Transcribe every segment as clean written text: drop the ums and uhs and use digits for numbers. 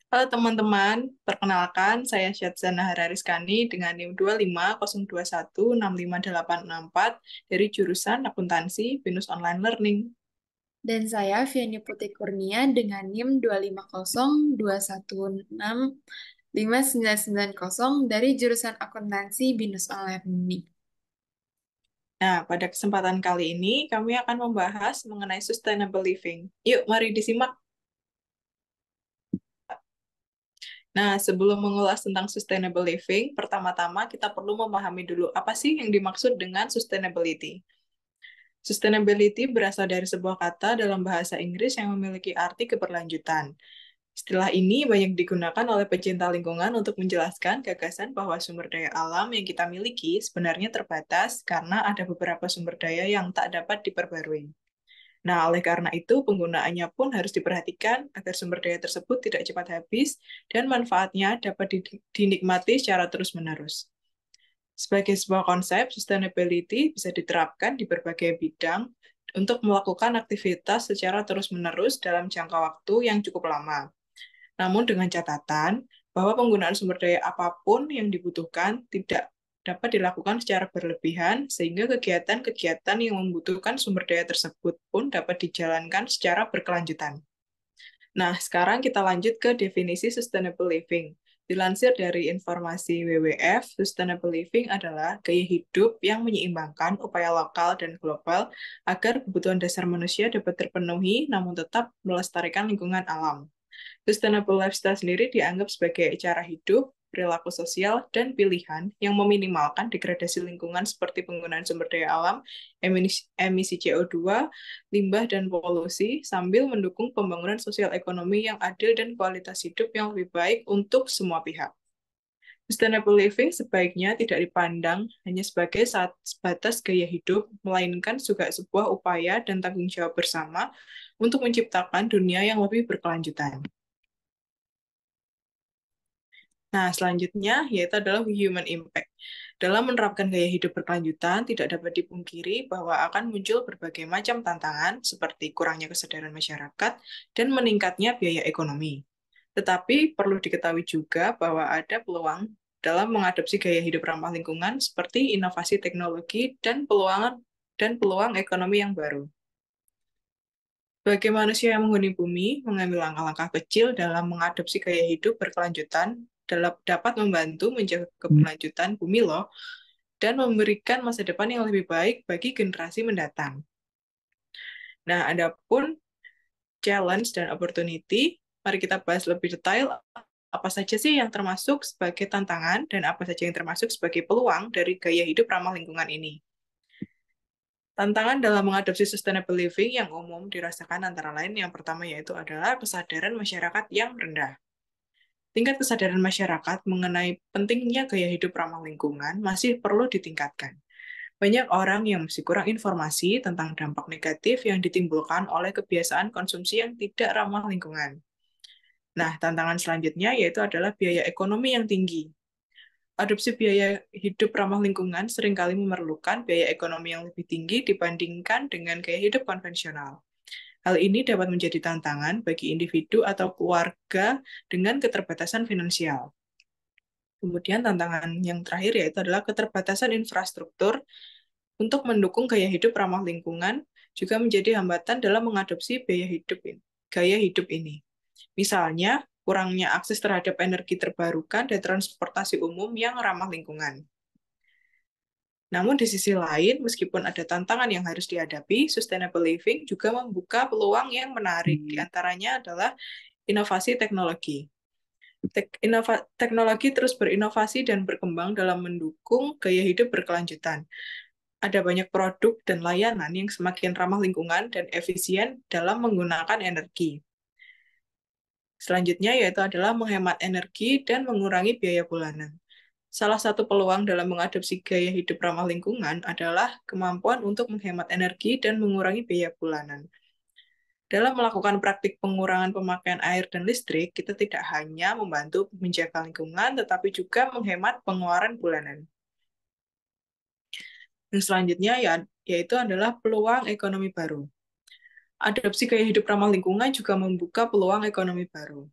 Halo teman-teman, perkenalkan saya Syadzana Harariskani dengan NIM 250216584 dari jurusan Akuntansi Binus Online Learning. Dan saya Vianney Putri Kurnia dengan NIM 25021659990 dari jurusan Akuntansi Binus Online. Nah, pada kesempatan kali ini kami akan membahas mengenai sustainable living. Yuk, mari disimak. Nah, sebelum mengulas tentang sustainable living, pertama-tama kita perlu memahami dulu apa sih yang dimaksud dengan sustainability. Sustainability berasal dari sebuah kata dalam bahasa Inggris yang memiliki arti keberlanjutan. Istilah ini banyak digunakan oleh pecinta lingkungan untuk menjelaskan gagasan bahwa sumber daya alam yang kita miliki sebenarnya terbatas karena ada beberapa sumber daya yang tak dapat diperbarui. Nah, oleh karena itu, penggunaannya pun harus diperhatikan agar sumber daya tersebut tidak cepat habis dan manfaatnya dapat dinikmati secara terus-menerus. Sebagai sebuah konsep, sustainability bisa diterapkan di berbagai bidang untuk melakukan aktivitas secara terus-menerus dalam jangka waktu yang cukup lama. Namun dengan catatan bahwa penggunaan sumber daya apapun yang dibutuhkan tidak dapat dilakukan secara berlebihan, sehingga kegiatan-kegiatan yang membutuhkan sumber daya tersebut pun dapat dijalankan secara berkelanjutan. Nah, sekarang kita lanjut ke definisi sustainable living. Dilansir dari informasi WWF, sustainable living adalah gaya hidup yang menyeimbangkan upaya lokal dan global agar kebutuhan dasar manusia dapat terpenuhi namun tetap melestarikan lingkungan alam. Sustainable lifestyle sendiri dianggap sebagai cara hidup, perilaku sosial, dan pilihan yang meminimalkan degradasi lingkungan seperti penggunaan sumber daya alam, emisi CO2, limbah, dan polusi, sambil mendukung pembangunan sosial ekonomi yang adil dan kualitas hidup yang lebih baik untuk semua pihak. Sustainable living sebaiknya tidak dipandang hanya sebagai sebatas gaya hidup, melainkan juga sebuah upaya dan tanggung jawab bersama untuk menciptakan dunia yang lebih berkelanjutan. Nah, selanjutnya yaitu adalah human impact. Dalam menerapkan gaya hidup berkelanjutan, tidak dapat dipungkiri bahwa akan muncul berbagai macam tantangan seperti kurangnya kesadaran masyarakat dan meningkatnya biaya ekonomi. Tetapi perlu diketahui juga bahwa ada peluang dalam mengadopsi gaya hidup ramah lingkungan seperti inovasi teknologi dan peluang ekonomi yang baru. Bagi manusia yang menghuni bumi, mengambil langkah-langkah kecil dalam mengadopsi gaya hidup berkelanjutan dapat membantu menjaga keberlanjutan bumi loh, dan memberikan masa depan yang lebih baik bagi generasi mendatang. Nah, adapun challenge dan opportunity, mari kita bahas lebih detail apa saja sih yang termasuk sebagai tantangan dan apa saja yang termasuk sebagai peluang dari gaya hidup ramah lingkungan ini. Tantangan dalam mengadopsi sustainable living yang umum dirasakan antara lain yang pertama yaitu adalah kesadaran masyarakat yang rendah. Tingkat kesadaran masyarakat mengenai pentingnya gaya hidup ramah lingkungan masih perlu ditingkatkan. Banyak orang yang masih kurang informasi tentang dampak negatif yang ditimbulkan oleh kebiasaan konsumsi yang tidak ramah lingkungan. Nah, tantangan selanjutnya yaitu adalah biaya ekonomi yang tinggi. Adopsi biaya hidup ramah lingkungan seringkali memerlukan biaya ekonomi yang lebih tinggi dibandingkan dengan gaya hidup konvensional. Hal ini dapat menjadi tantangan bagi individu atau keluarga dengan keterbatasan finansial. Kemudian tantangan yang terakhir yaitu adalah keterbatasan infrastruktur untuk mendukung gaya hidup ramah lingkungan juga menjadi hambatan dalam mengadopsi gaya hidup ini. Misalnya, kurangnya akses terhadap energi terbarukan dan transportasi umum yang ramah lingkungan. Namun di sisi lain, meskipun ada tantangan yang harus dihadapi, sustainable living juga membuka peluang yang menarik. Di antaranya adalah inovasi teknologi. Teknologi terus berinovasi dan berkembang dalam mendukung gaya hidup berkelanjutan. Ada banyak produk dan layanan yang semakin ramah lingkungan dan efisien dalam menggunakan energi. Selanjutnya yaitu adalah menghemat energi dan mengurangi biaya bulanan. Salah satu peluang dalam mengadopsi gaya hidup ramah lingkungan adalah kemampuan untuk menghemat energi dan mengurangi biaya bulanan. Dalam melakukan praktik pengurangan pemakaian air dan listrik, kita tidak hanya membantu menjaga lingkungan, tetapi juga menghemat pengeluaran bulanan. Dan selanjutnya yaitu adalah peluang ekonomi baru. Adopsi gaya hidup ramah lingkungan juga membuka peluang ekonomi baru.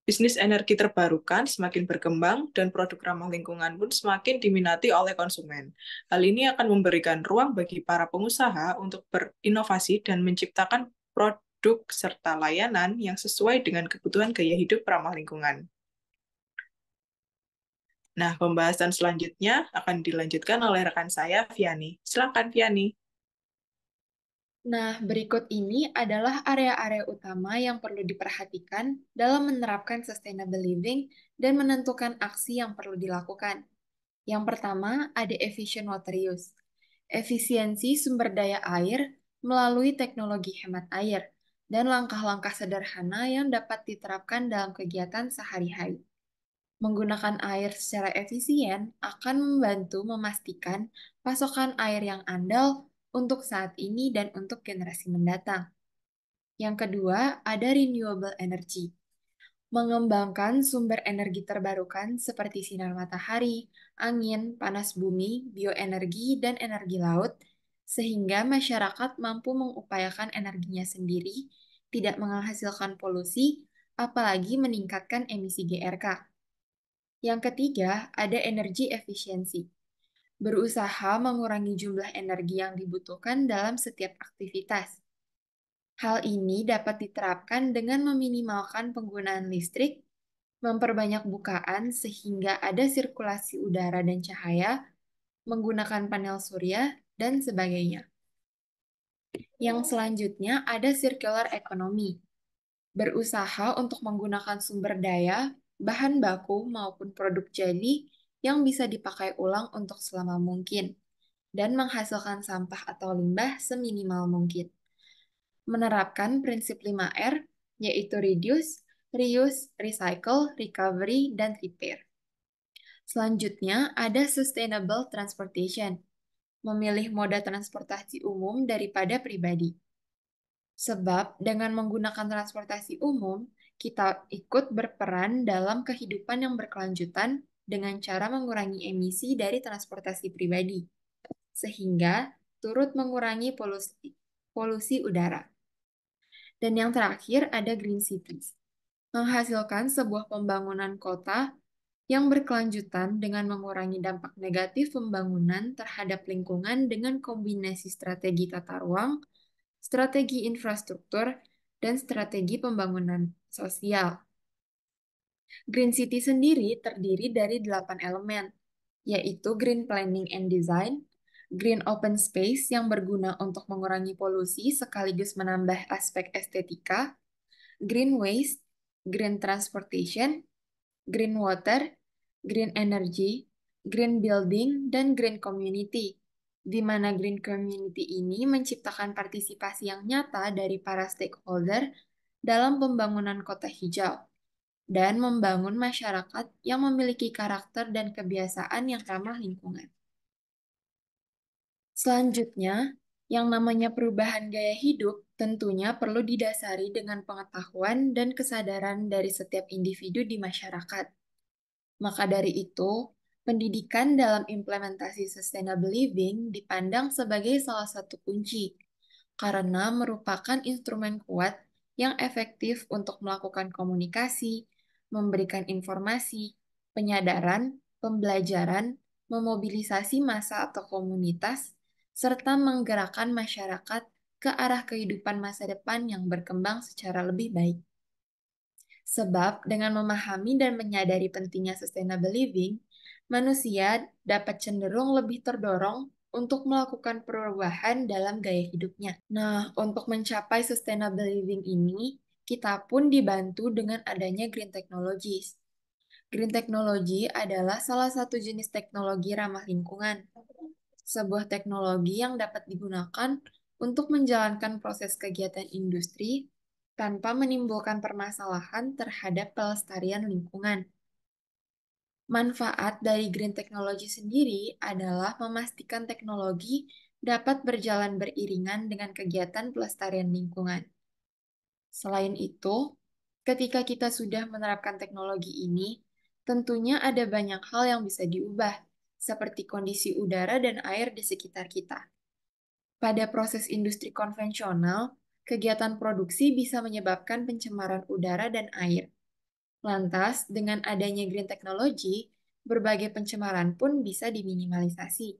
Bisnis energi terbarukan semakin berkembang dan produk ramah lingkungan pun semakin diminati oleh konsumen. Hal ini akan memberikan ruang bagi para pengusaha untuk berinovasi dan menciptakan produk serta layanan yang sesuai dengan kebutuhan gaya hidup ramah lingkungan. Nah, pembahasan selanjutnya akan dilanjutkan oleh rekan saya, Viani. Silakan, Viani. Nah, berikut ini adalah area-area utama yang perlu diperhatikan dalam menerapkan sustainable living dan menentukan aksi yang perlu dilakukan. Yang pertama, ada efficient water use. Efisiensi sumber daya air melalui teknologi hemat air dan langkah-langkah sederhana yang dapat diterapkan dalam kegiatan sehari-hari. Menggunakan air secara efisien akan membantu memastikan pasokan air yang andal untuk saat ini dan untuk generasi mendatang. Yang kedua, ada renewable energy. Mengembangkan sumber energi terbarukan seperti sinar matahari, angin, panas bumi, bioenergi, dan energi laut, sehingga masyarakat mampu mengupayakan energinya sendiri, tidak menghasilkan polusi, apalagi meningkatkan emisi GRK. Yang ketiga, ada energi efisiensi. Berusaha mengurangi jumlah energi yang dibutuhkan dalam setiap aktivitas. Hal ini dapat diterapkan dengan meminimalkan penggunaan listrik, memperbanyak bukaan sehingga ada sirkulasi udara dan cahaya, menggunakan panel surya, dan sebagainya. Yang selanjutnya ada circular economy. Berusaha untuk menggunakan sumber daya, bahan baku, maupun produk jadi yang bisa dipakai ulang untuk selama mungkin, dan menghasilkan sampah atau limbah seminimal mungkin. Menerapkan prinsip 5R, yaitu reduce, reuse, recycle, recovery, dan repair. Selanjutnya, ada sustainable transportation, memilih moda transportasi umum daripada pribadi. Sebab dengan menggunakan transportasi umum, kita ikut berperan dalam kehidupan yang berkelanjutan dengan cara mengurangi emisi dari transportasi pribadi, sehingga turut mengurangi polusi udara. Dan yang terakhir ada green cities, menghasilkan sebuah pembangunan kota yang berkelanjutan dengan mengurangi dampak negatif pembangunan terhadap lingkungan dengan kombinasi strategi tata ruang, strategi infrastruktur, dan strategi pembangunan sosial. Green City sendiri terdiri dari 8 elemen, yaitu Green Planning and Design, Green Open Space yang berguna untuk mengurangi polusi sekaligus menambah aspek estetika, Green Waste, Green Transportation, Green Water, Green Energy, Green Building, dan Green Community, di mana Green Community ini menciptakan partisipasi yang nyata dari para stakeholder dalam pembangunan kota hijau dan membangun masyarakat yang memiliki karakter dan kebiasaan yang ramah lingkungan. Selanjutnya, yang namanya perubahan gaya hidup tentunya perlu didasari dengan pengetahuan dan kesadaran dari setiap individu di masyarakat. Maka dari itu, pendidikan dalam implementasi sustainable living dipandang sebagai salah satu kunci, karena merupakan instrumen kuat yang efektif untuk melakukan komunikasi, memberikan informasi, penyadaran, pembelajaran, memobilisasi massa atau komunitas, serta menggerakkan masyarakat ke arah kehidupan masa depan yang berkembang secara lebih baik. Sebab dengan memahami dan menyadari pentingnya sustainable living, manusia dapat cenderung lebih terdorong untuk melakukan perubahan dalam gaya hidupnya. Nah, untuk mencapai sustainable living ini, kita pun dibantu dengan adanya green technologies. Green technology adalah salah satu jenis teknologi ramah lingkungan, sebuah teknologi yang dapat digunakan untuk menjalankan proses kegiatan industri tanpa menimbulkan permasalahan terhadap pelestarian lingkungan. Manfaat dari green technology sendiri adalah memastikan teknologi dapat berjalan beriringan dengan kegiatan pelestarian lingkungan. Selain itu, ketika kita sudah menerapkan teknologi ini, tentunya ada banyak hal yang bisa diubah, seperti kondisi udara dan air di sekitar kita. Pada proses industri konvensional, kegiatan produksi bisa menyebabkan pencemaran udara dan air. Lantas, dengan adanya green technology, berbagai pencemaran pun bisa diminimalisasi.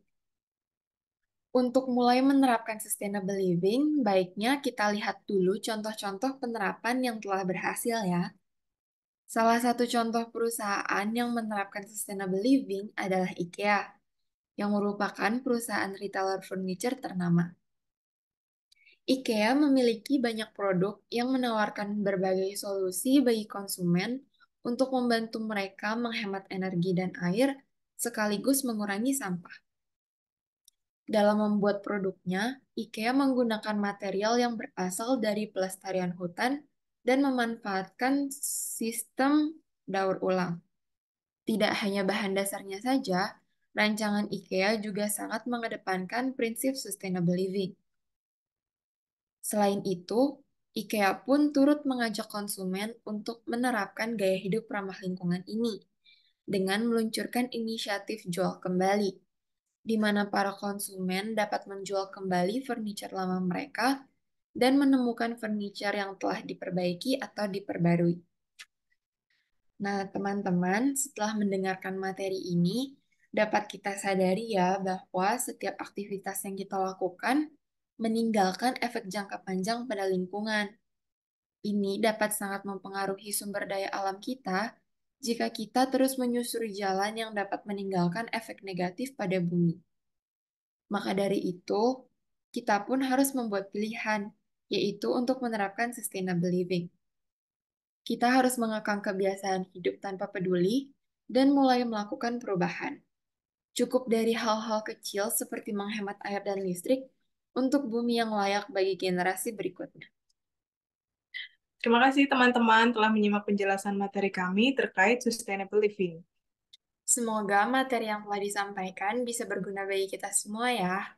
Untuk mulai menerapkan sustainable living, baiknya kita lihat dulu contoh-contoh penerapan yang telah berhasil ya. Salah satu contoh perusahaan yang menerapkan sustainable living adalah IKEA, yang merupakan perusahaan retailer furniture ternama. IKEA memiliki banyak produk yang menawarkan berbagai solusi bagi konsumen untuk membantu mereka menghemat energi dan air, sekaligus mengurangi sampah. Dalam membuat produknya, IKEA menggunakan material yang berasal dari pelestarian hutan dan memanfaatkan sistem daur ulang. Tidak hanya bahan dasarnya saja, rancangan IKEA juga sangat mengedepankan prinsip sustainable living. Selain itu, IKEA pun turut mengajak konsumen untuk menerapkan gaya hidup ramah lingkungan ini dengan meluncurkan inisiatif jual kembali, di mana para konsumen dapat menjual kembali furniture lama mereka dan menemukan furniture yang telah diperbaiki atau diperbarui. Nah, teman-teman, setelah mendengarkan materi ini, dapat kita sadari ya bahwa setiap aktivitas yang kita lakukan meninggalkan efek jangka panjang pada lingkungan. Ini dapat sangat mempengaruhi sumber daya alam kita jika kita terus menyusuri jalan yang dapat meninggalkan efek negatif pada bumi. Maka dari itu, kita pun harus membuat pilihan, yaitu untuk menerapkan sustainable living. Kita harus mengekang kebiasaan hidup tanpa peduli dan mulai melakukan perubahan. Cukup dari hal-hal kecil seperti menghemat air dan listrik untuk bumi yang layak bagi generasi berikutnya. Terima kasih teman-teman telah menyimak penjelasan materi kami terkait sustainable living. Semoga materi yang telah disampaikan bisa berguna bagi kita semua ya.